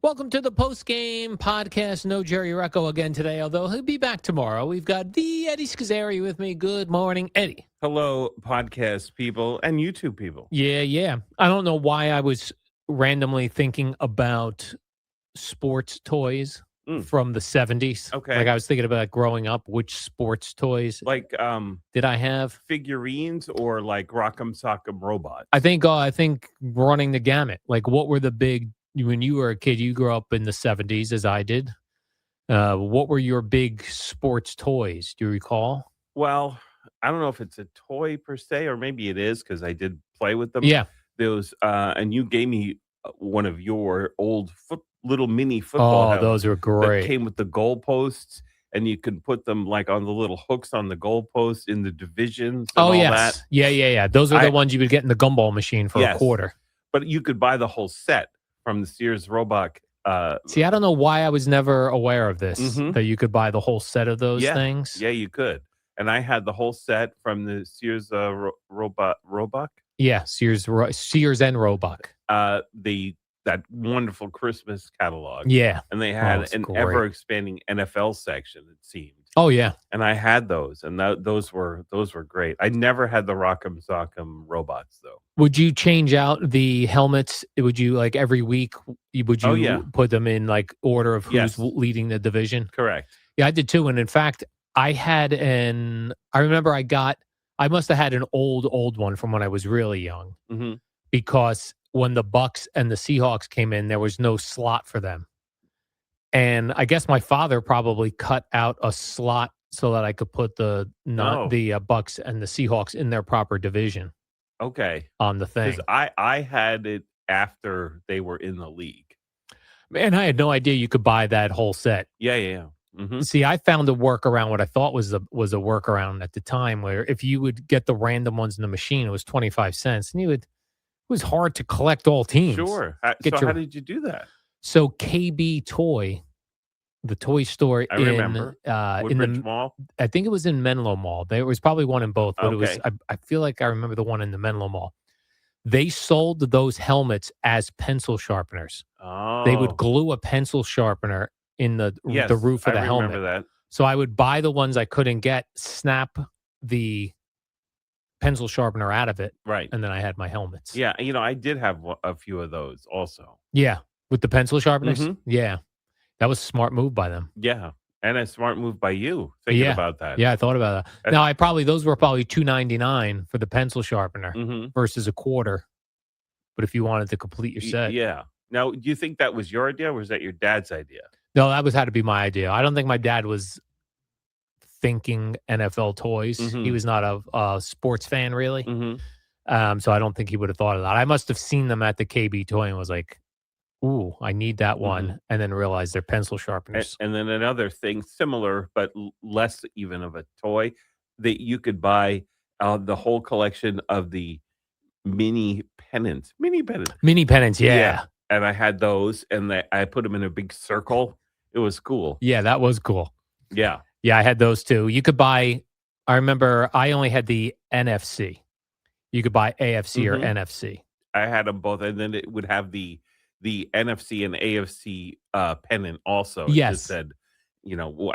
Welcome to the Postgame podcast. No Jerry Recco again today, although he'll be back tomorrow. We've got the Eddie Scazzeri with me. Good morning, Eddie. Hello, podcast people and YouTube people. Yeah. I don't know why I was randomly thinking about sports toys from the 70s. Okay. Like I was thinking about growing up, which sports toys Like did I have? figurines or like Rock'em Sock'em robots? I think running the gamut. Like what were the big, when you were a kid, you grew up in the 70s as I did. What were your big sports toys? Do you recall? Well, I don't know if it's a toy per se, or maybe it is because I did play with them. Yeah. Those, and you gave me one of your old little mini football Oh, helmets those are that great. came with the goalposts, and you can put them like on the little hooks on the goalposts in the divisions. And all Yes. that. Yeah. Those are the ones you would get in the gumball machine for a quarter. But you could buy the whole set from the Sears Roebuck. See, I don't know why I was never aware of this, that you could buy the whole set of those things. Yeah, you could. And I had the whole set from the Sears Roebuck. Yeah, Sears and Roebuck. That wonderful Christmas catalog. Yeah. And they had an great. ever-expanding NFL section, it seemed. Oh, yeah. And I had those, and those were great. I never had the Rock'em Sock'em robots, though. Would you change out the helmets? Would you, like, every week, would you put them in, like, order of who's leading the division? Correct. Yeah, I did, too. And, in fact, I remember I must have had an old one from when I was really young. Mm-hmm. Because when the Bucks and the Seahawks came in, there was no slot for them. And I guess my father probably cut out a slot so that I could put the Bucks and the Seahawks in their proper division. Okay. On the thing. Because I had it after they were in the league. Man, I had no idea you could buy that whole set. Yeah. Mm-hmm. See, I found a workaround, what I thought was a workaround at the time, where if you would get the random ones in the machine, it was 25 cents. And it was hard to collect all teams. Sure. How did you do that? So KB Toy, the toy store I remember. Woodbridge Mall? I think it was in Menlo Mall. There was probably one in both, but it was. Okay. I feel like I remember the one in the Menlo Mall. They sold those helmets as pencil sharpeners. Oh. They would glue a pencil sharpener in the roof of the helmet. I remember that. So I would buy the ones I couldn't get, snap the pencil sharpener out of it, right, and then I had my helmets. Yeah, I did have a few of those also. Yeah, with the pencil sharpeners. Mm-hmm. Yeah, that was a smart move by them. Yeah, and a smart move by you thinking about that. Yeah, I thought about that. Now those were probably $2.99 for the pencil sharpener versus a quarter. But if you wanted to complete your set, yeah. Now, do you think that was your idea, or was that your dad's idea? No, that had to be my idea. I don't think my dad was thinking NFL toys. Mm-hmm. He was not a sports fan, really. Mm-hmm. So I don't think he would have thought of that. I must have seen them at the KB Toy and was like, ooh, I need that one. And then realized they're pencil sharpeners. And then another thing, similar, but less even of a toy, that you could buy the whole collection of the mini pennants. Mini pennants, yeah. And I had those, and I put them in a big circle. It was cool. Yeah, that was cool. Yeah. Yeah, I had those too. You could buy, I remember I only had the NFC. You could buy AFC or NFC. I had them both, and then it would have the NFC and AFC pennant also. Yes. It just said,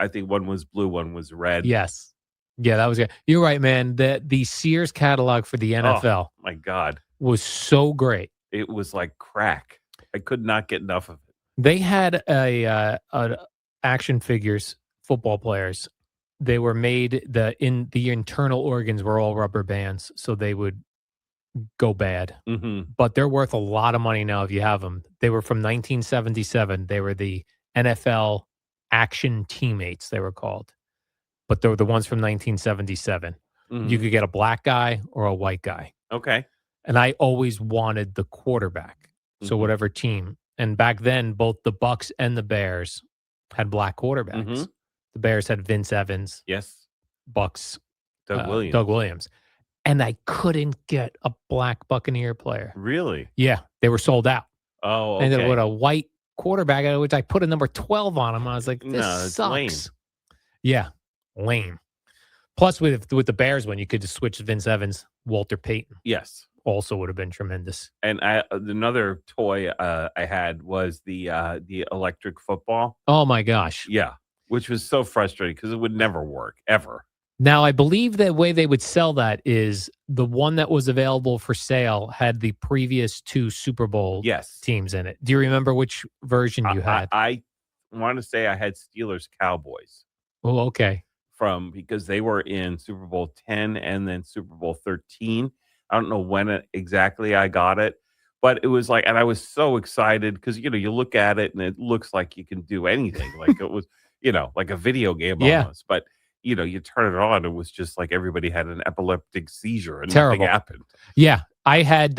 I think one was blue, one was red. Yes. Yeah, that was good. You're right, man. The Sears catalog for the NFL. Oh, my God. Was so great. It was like crack. I could not get enough of it. They had a action figures, football players. They were made, the internal organs were all rubber bands, so they would go bad. But they're worth a lot of money now if you have them. They were from 1977. They were the NFL Action Teammates, they were called. But they were the ones from 1977. You could get a black guy or a white guy. Okay. And I always wanted the quarterback. So whatever team. And back then, both the Bucks and the Bears had black quarterbacks. The Bears had Vince Evans. Yes. Bucks. Doug Williams. And I couldn't get a black Buccaneer player. Really? Yeah. They were sold out. Oh, okay. And then with a white quarterback, which I put a number 12 on him. I was like, this sucks. Lame. Yeah. Lame. Plus, with the Bears one, you could just switch Vince Evans, Walter Payton. Yes. also would have been tremendous. And another toy I had was the electric football. Oh my gosh. Yeah, which was so frustrating because it would never work ever. Now, I believe the way they would sell that is the one that was available for sale had the previous 2 Super Bowl Yes. teams in it. Do you remember which version you had? I want to say I had Steelers Cowboys Oh, okay. because they were in Super Bowl 10 and then Super Bowl 13. I don't know when exactly I got it, but it was like, and I was so excited because, you look at it and it looks like you can do anything. Like it was, like a video game Yeah. almost. But, you turn it on, it was just like everybody had an epileptic seizure and Terrible. nothing happened. Yeah. I had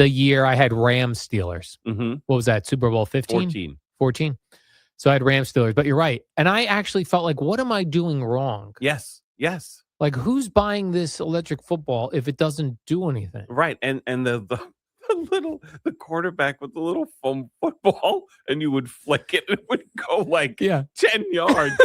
Rams Steelers. Mm-hmm. What was that? Super Bowl 15? 14. So I had Rams Steelers, but you're right. And I actually felt like, what am I doing wrong? Yes. Yes. Like, who's buying this electric football if it doesn't do anything? Right. And the quarterback with the little foam football, and you would flick it and it would go like 10 yards.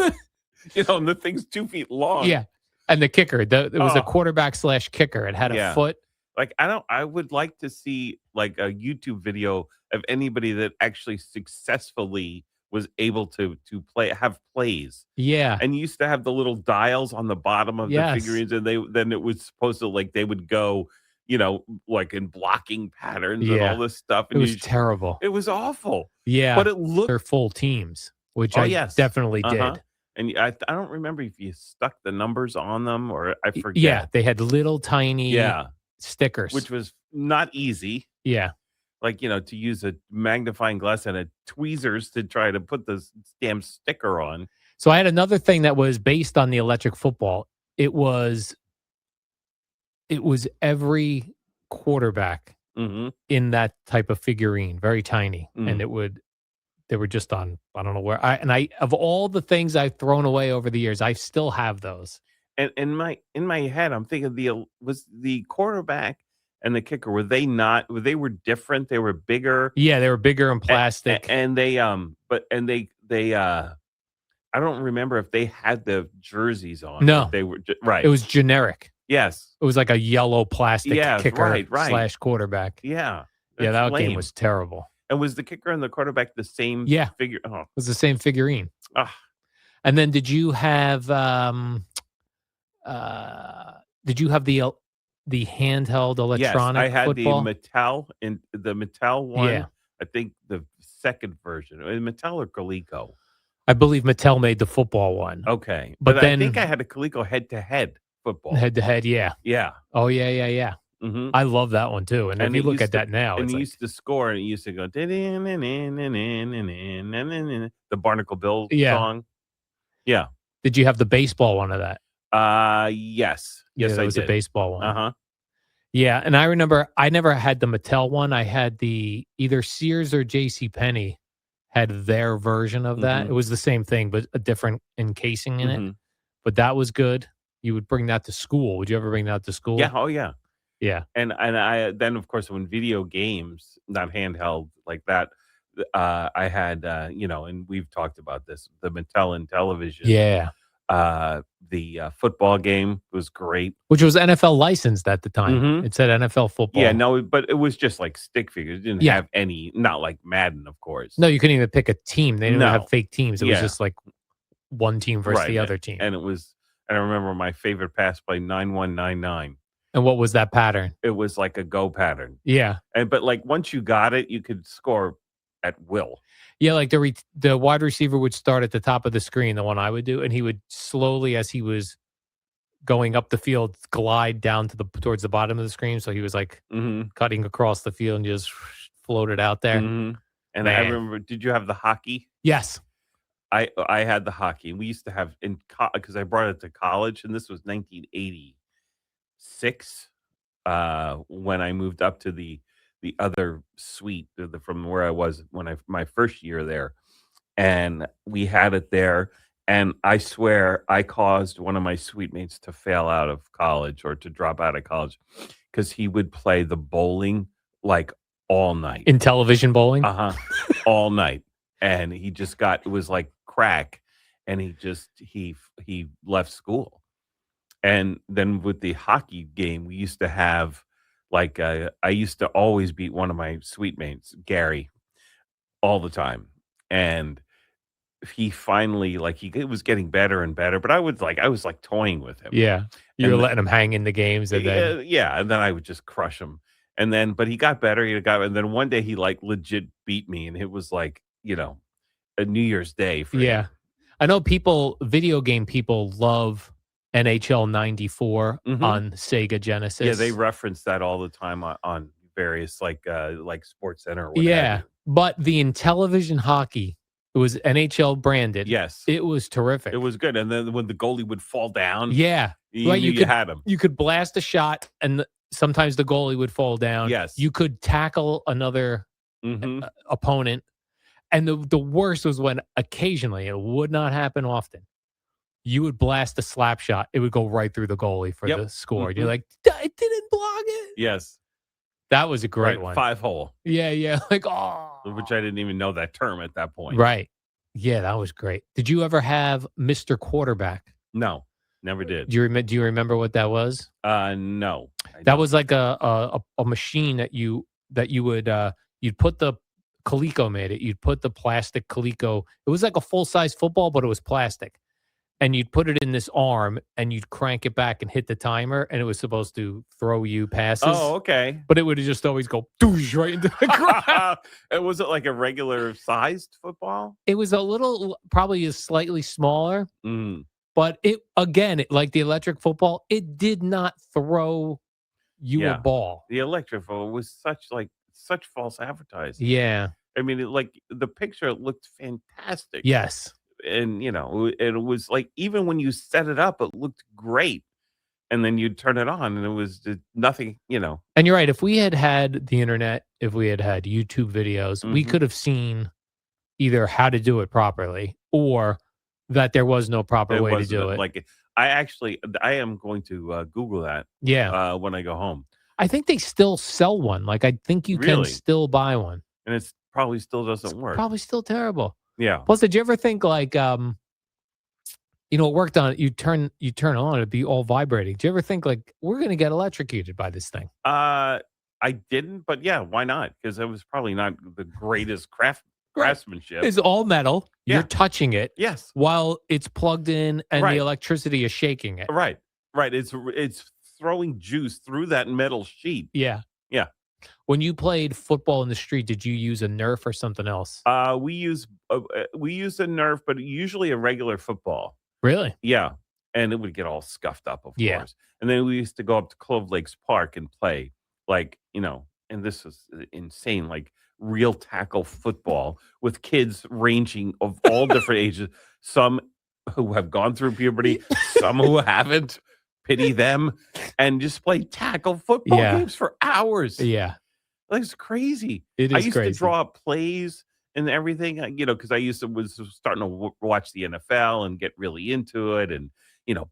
And the thing's 2 feet long. Yeah. And the kicker, it was a quarterback / kicker. It had a foot. Like, I would like to see like a YouTube video of anybody that actually successfully was able to have plays. Yeah. And you used to have the little dials on the bottom of the figurines, and then it was supposed to, like, they would go, like in blocking patterns and all this stuff. And it was terrible. It was awful. Yeah. But it looked they're full teams, which I definitely did. And I don't remember if you stuck the numbers on them or I forget. Yeah, they had little tiny stickers, which was not easy. Yeah. Like, to use a magnifying glass and a tweezers to try to put this damn sticker on. So I had another thing that was based on the electric football. It was every quarterback in that type of figurine, very tiny, and they were just on, I don't know where. Of all the things I've thrown away over the years, I still have those. And in my head, I'm thinking was the quarterback and the kicker, they were different? They were bigger. Yeah, they were bigger and plastic. And they I don't remember if they had the jerseys on. No, they were right. It was generic. Yes, it was like a yellow plastic kicker / quarterback. Yeah, that game was terrible. And was the kicker and the quarterback the same? Figure. Oh. It was the same figurine. And then did you have the handheld electronic? Yes, I had football? the Mattel one. Yeah. I think the second version. Mattel or Coleco? I believe Mattel made the football one. Okay. But then, I think I had a Coleco head-to-head football. Head-to-head, yeah. Yeah. Oh, yeah. Mm-hmm. I love that one, too. And if you look at that now, and it's you used to score, and it used to go, the Barnacle Bill song. Yeah. Did you have the baseball one of that? Yes. Yes, it was a baseball one. Uh-huh. Yeah, and I remember I never had the Mattel one. I had either Sears or JCPenney had their version of that. It was the same thing, but a different encasing in it. But that was good. You would bring that to school. Would you ever bring that to school? Yeah. Oh, yeah. Yeah. And I then, of course, when video games, not handheld like that, I had, and we've talked about this, the Mattel Intellivision. Yeah. The football game was great. Which was NFL licensed at the time. It said NFL football. Yeah, no, but it was just like stick figures. It didn't have any, not like Madden, of course. No, you couldn't even pick a team. They didn't have fake teams. It was just like one team versus the other team. And I remember my favorite pass play, 9199. And what was that pattern? It was like a go pattern. Yeah. But like once you got it, you could score at will. Yeah, like the wide receiver would start at the top of the screen, the one I would do, and he would slowly, as he was going up the field, glide down towards the bottom of the screen. So he was like cutting across the field and just floated out there. And I remember, did you have the hockey? Yes. I had the hockey. We used to have because I brought it to college, and this was 1986 when I moved up to the other suite from where I was when my first year there, and we had it there. And I swear I caused one of my suite mates to fail out of college or to drop out of college because he would play the bowling like all night. Intellivision bowling? All night. And he just it was like crack. And he left school. And then with the hockey game, we used to have Like, I used to always beat one of my suite mates, Gary, all the time, and he finally like, he it was getting better and better, but I was, like, toying with him, Yeah. You're and letting him hang in the games and then yeah, and then I would just crush him, and then but he got better, and then one day he, like, legit beat me, and it was like, a New Year's Day for yeah. him. I know video game people love NHL 94 Mhm. on Sega Yeah, they Genesis. reference that all the time on various, like SportsCenter or what have Yeah, you. but the Intellivision hockey, it was NHL branded. Yes, It was it terrific. was good, and then when the goalie would fall down, Yeah. you Right, knew you had him. you could blast a shot and sometimes the goalie would fall down. Yes. You could tackle another Mhm. opponent, and the worst was when occasionally, it would not happen often, you would blast a slap shot, it would go right through the goalie for Yep. the score. And you're Mhm. like, "I didn't block it." Yes. That was a great Right, one. 5-hole, Yeah, yeah, like, oh. which I didn't even know that term at that point. Right. Yeah, that was great. Did you ever have Mr. Quarterback? No, never did. Do you remember what that was? No, I That don't. was like a machine that you would, you'd put the Coleco made it. You'd put the plastic Coleco. It was like a full-size football, but it was plastic. And you'd put it in this arm, and you'd crank it back and hit the timer, and it was supposed to throw you Oh, passes, okay. but it would just always go doosh right into the ground. And was it like a regular sized football? It was a little probably is slightly smaller, Mm, but like the electric football, it did not throw you a yeah. ball. The electrical was such false advertising. Yeah. I mean, the picture looked fantastic. Yes. And, it was like, even when you set it up, it looked great. And then you'd turn it on and it was just nothing. And you're right. If we had had the internet, if we had had YouTube videos, we Mhm. could have seen either how to do it properly or that there was no proper It way to wasn't do it. I am going to, Google that, Yeah. when I go home. I think they still sell one. Like, I think you can Really? still buy one. And it's probably still It's doesn't work. probably still terrible. Yeah. Plus, did you ever think like, it worked on you turn on, it'd be all vibrating. Do you ever think like we're gonna get electrocuted by this thing? I didn't, but yeah, why not? Because it was probably not the greatest Right. craftsmanship. It's all metal. You're Yeah. touching it Yes. while it's plugged in and the Right. electricity is shaking it. Right. Right. It's throwing juice through that metal sheet. Yeah. Yeah. When you played football in the street, did you use a Nerf or something else? We use a Nerf, but usually a regular football. Really? Yeah, and it would get all scuffed up, of Yeah. course. And then we used to go up to Clove Lakes Park and play, and this was insane, like real tackle football with kids ranging of all different ages, some who have gone through puberty, some who haven't. Pity them, and just play tackle football Yeah. games for hours. Yeah. Like, it's crazy. It I is used to crazy. draw up plays and everything, because I was starting to watch the NFL and get really into it, and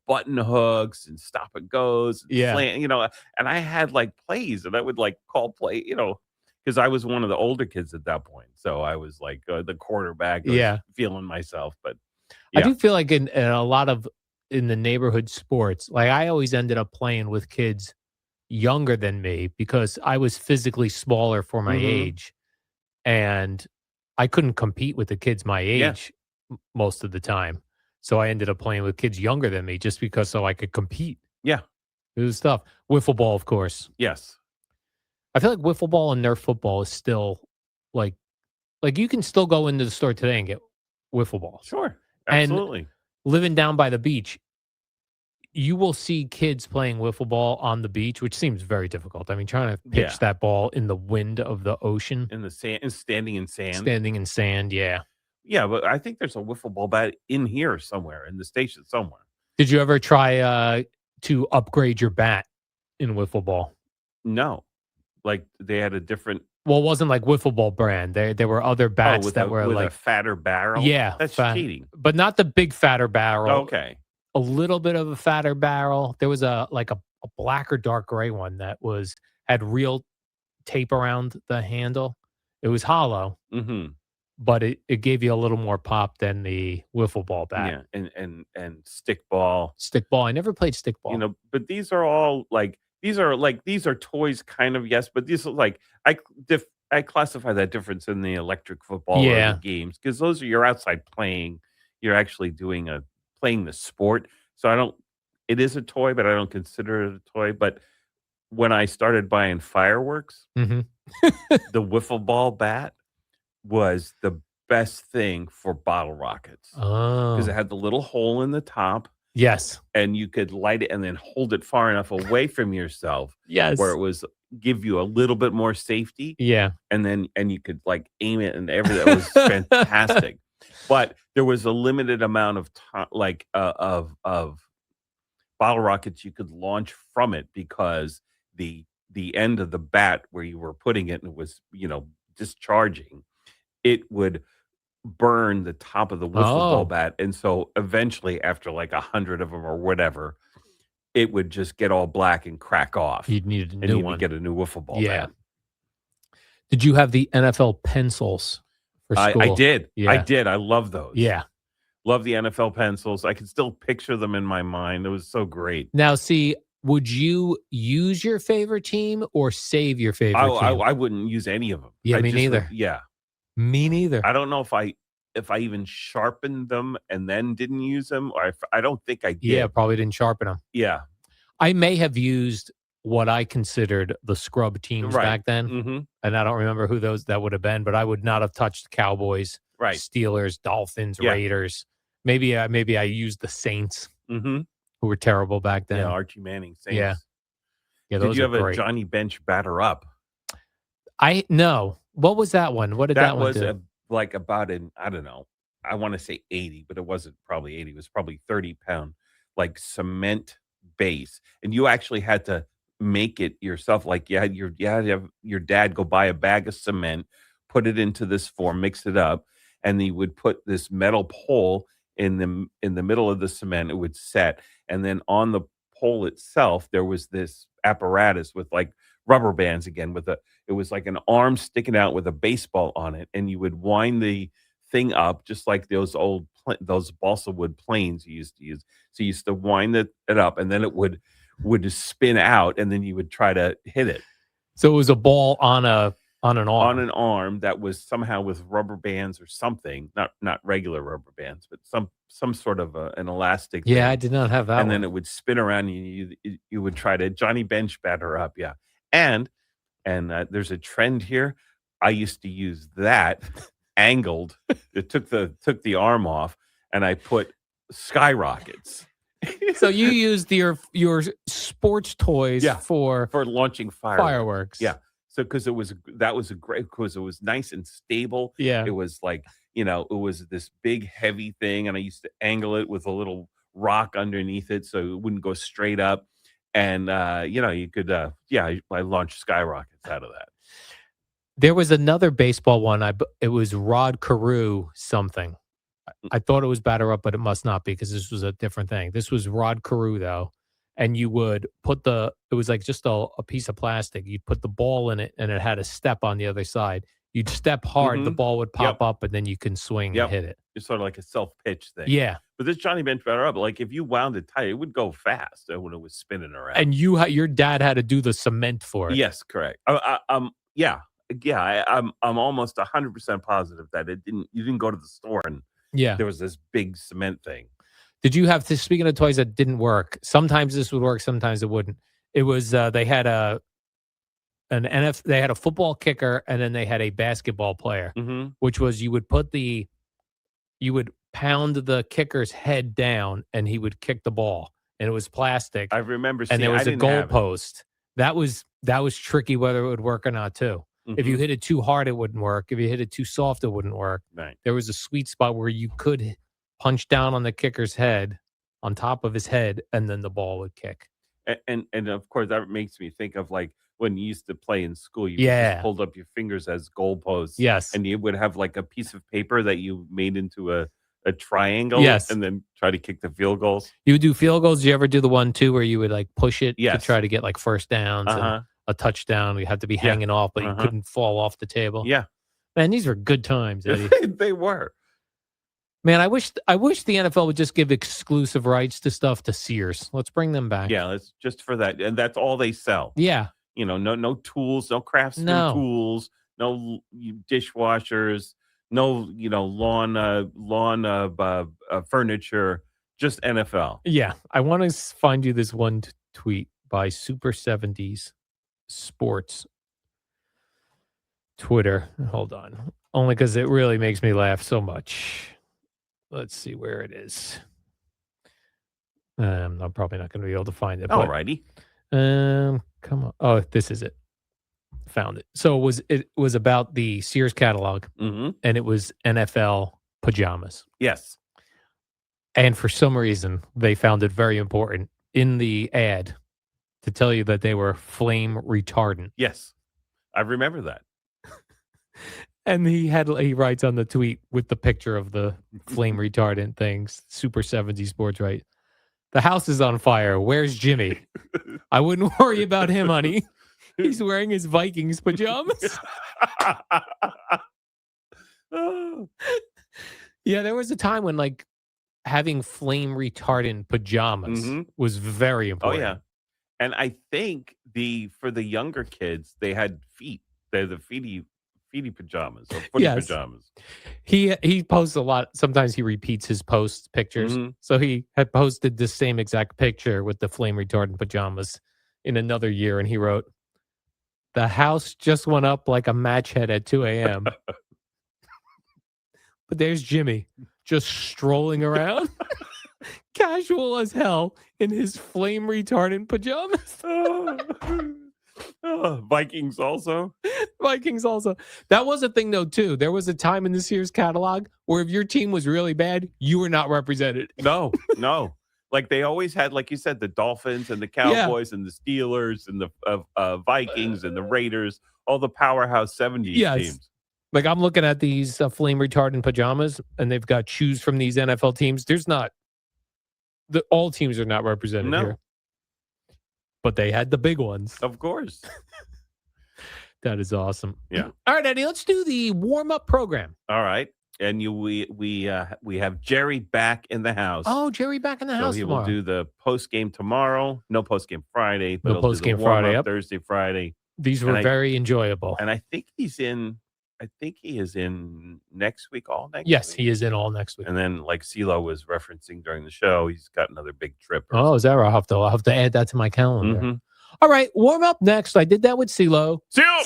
button hooks and stop and goes, and Yeah. slant, and I had like plays, and I would like call play, because I was one of the older kids at that point, so I was like the quarterback. I was Yeah. feeling myself, but I yeah, do feel like in a lot of in the neighborhood sports, like I always ended up playing with kids younger than me because I was physically smaller for my hmm age, and I couldn't compete with the kids my yeah, age most of the time. So I ended up playing with kids younger than me just because so I could compete. yeah, It was tough. Wiffle ball, of course. yes, I feel like wiffle ball and Nerf football is still like you can still go into the store today and get wiffle balls. sure, And absolutely, living down by the beach, you will see kids playing wiffle ball on the beach, which seems very difficult. I mean, trying to yeah, pitch that ball in the wind of the ocean, in the sand, and standing in sand. standing in sand. Yeah. Yeah, but I think there's a wiffle ball bat in here somewhere, in the station somewhere. Did you ever try to upgrade your bat in wiffle ball? No, like they had a different. Well, it wasn't like wiffle ball brand. There were other Oh, bats with that a were with a like, fatter barrel. yeah, That's fat, cheating. but not the big fatter barrel. Okay. A little bit of a fatter barrel. There was a black or dark gray one that had real tape around the handle. It was hollow, Mm-hmm. but it gave you a little more pop than the wiffle ball bat. Yeah, and stick ball. Stick ball. I never played stick ball. But these are all like these are toys kind of, yes, but these are like I classify that difference in the electric football or the Yeah. games because those are you're outside playing. You're actually playing the sport. So I don't it is a toy, but I don't consider it a toy. But when I started buying fireworks, Mhm. the wiffle ball bat was the best thing for bottle rockets because it Oh. had the little hole in the top Yes. and you could light it and then hold it far enough away from yourself where Yes. it was give you a little bit more safety Yeah. and you could like aim it and everything. That was fantastic. But there was a limited amount of time like of bottle rockets you could launch from it because the end of the bat where you were putting it and it was, discharging, it would burn the top of the wiffle ball Oh, bat, and so eventually after like 100 of them or whatever, it would just get all black and crack off, you needed a and new you need to one. get a new wiffle ball Yeah. bat. Did you have the NFL pencils for I school? did. I Yeah. did. I love those. Yeah. Love the NFL pencils. I can still picture them in my mind. It was so great. Now see, would you use your favorite team or save your I favorite I team? I wouldn't use any of them. Yeah, I me just would neither. yeah. Me neither. I don't know if I even sharpened them and then didn't use them, or if I don't think I Yeah, did. probably didn't sharpen them. Yeah. I may have used what I considered the scrub teams Right. back then, Mhm. and I don't remember who those that would have been, but I would not have touched Cowboys, Right. Steelers, Dolphins, Yeah. Raiders. Maybe I used the Saints, Mhm. who were terrible back Yeah, then. Archie Manning, Yeah. Saints. Yeah, Did those you are have a great. Johnny Bench batter up? I no. What was that one? What did That that one was do? like about an I don't know. I want to say 80, but it wasn't probably 80. It was probably 30-pound like cement base. And you actually had to make it yourself. Like you had to have your dad go buy a bag of cement, put it into this form, mix it up, and he would put this metal pole in the middle of the cement. It would set. And then on the pole itself, there was this apparatus with like rubber bands again with a it was like an arm sticking out with a baseball on it, and you would wind the thing up just like those balsa wood planes you used to use. So you used to wind it up, and then it would just spin out, and then you would try to hit it So it was a ball on an on arm. an arm that was somehow with rubber bands or something, not regular rubber bands, but some sort of an elastic Yeah, I thing, did not have that and then one. it would spin around, and you would try to Johnny Bench batter up, yeah, and there's a trend here. I used to use that angled. It took the arm off, and I put skyrockets. So you used your sports toys Yeah, for for launching fireworks. Yeah. So because that was a great because it was nice and stable. Yeah. It was like, it was this big heavy thing, and I used to angle it with a little rock underneath it so it wouldn't go straight up. And you could I launched skyrockets out of that. There was another baseball one. It was Rod Carew something. I thought it was batter up, but it must not be because this was a different thing. This was Rod Carew though, and you would put it was like just a piece of plastic. You'd put the ball in it, and it had a step on the other side. You'd step hard, the Mhm. ball would Yep. pop up, and then you can swing and Yep. hit it. It's sort of like a self-pitch thing. Yeah, But this Johnny Bench batter up, like, if you wound it tight, it would go fast when it was spinning around. and your dad had to do the cement for it. Yes, correct. Yeah. Yeah, I'm almost 100% positive that you didn't go to the store and Yeah. there was this big cement thing. Did you have to speaking of toys that didn't work, sometimes this would work, sometimes it wouldn't. It was, they had they had a football kicker, and then they had a basketball player, Mhm. which was you would pound the kicker's head down, and he would kick the ball, and it was plastic, I remember and seeing there I was a didn't goal have it. post. That was tricky whether it would work or not too. If you Mhm. hit it too hard, it wouldn't work. If you hit it too soft, it wouldn't work. Right. There was a sweet spot where you could punch down on the kicker's head, on top of his head, and then the ball would kick. And of course, that makes me think of, like, when you used to play in school, you just Yeah. hold up your fingers as goalposts, Yes. and you would have, like, a piece of paper that you made into a triangle Yes. and then try to kick the field goals. You would do field goals. Did you ever do the one too where you would like push it to Yes. try to get like first downs and Uh-huh. a touchdown? You had to be Yeah. hanging off, but you Uh-huh. couldn't fall off the table. Yeah. Man, these were good times, Eddie. They were. Man, I wish the NFL would just give exclusive rights to stuff to Sears. Let's bring them back. Yeah, that's just for that, and that's all they sell. Yeah. No tools, no craftsman No. tools, no dishwashers, no lawn furniture, just NFL. Yeah. I want to find you this one tweet by Super 70s Sports Twitter. Hold on. Only because it really makes me laugh so much. Let's see where it is. I'm probably not going to be able to find it. Alrighty. Come on. Oh, this is it. Found it. So it was about the Sears catalog, Mm-hmm. and it was NFL pajamas. Yes. And for some reason, they found it very important in the ad to tell you that they were flame retardant. Yes. I remember that. And he writes on the tweet with the picture of the flame retardant things, Super 70 Sports, right? The house is on fire. Where's Jimmy? I wouldn't worry about him, honey. He's wearing his Vikings pajamas. Yeah, there was a time when like having flame retardant pajamas was very important. Oh yeah. And I think for the younger kids, they had feet. They're the feety pajamas or footy pajamas. He posts a lot. Sometimes he repeats his post pictures. So he had posted the same exact picture with the flame retardant pajamas in another year, and he wrote, "The house just went up like a match head at 2 a.m." But there's Jimmy just strolling around, casual as hell in his flame retardant pajamas. Vikings also. That was a thing, though, too. There was a time in the Sears catalog where if your team was really bad, you were not represented. No. Like they always had, like you said, the Dolphins and the Cowboys and the Steelers and the Vikings and the Raiders, all the powerhouse 70s teams. Like I'm looking at these flame retardant pajamas, and they've got shoes from these NFL teams. There's not all teams are not represented here. But they had the big ones. Of course. That is awesome. Yeah. All right, Eddie, let's do the warm-up program. All right. And we have Jerry back in the house. Oh, Jerry back in the house tomorrow. Will do the post game tomorrow. No post game Friday, but no post game Friday. Yep. Thursday, Friday. These were very enjoyable. And I think he is in next week. Yes, he is in all next week. And then, like CeeLo was referencing during the show, he's got another big trip. Oh, is that right? I'll have to add that to my calendar. All right, warm up next. I did that with CeeLo. CeeLo!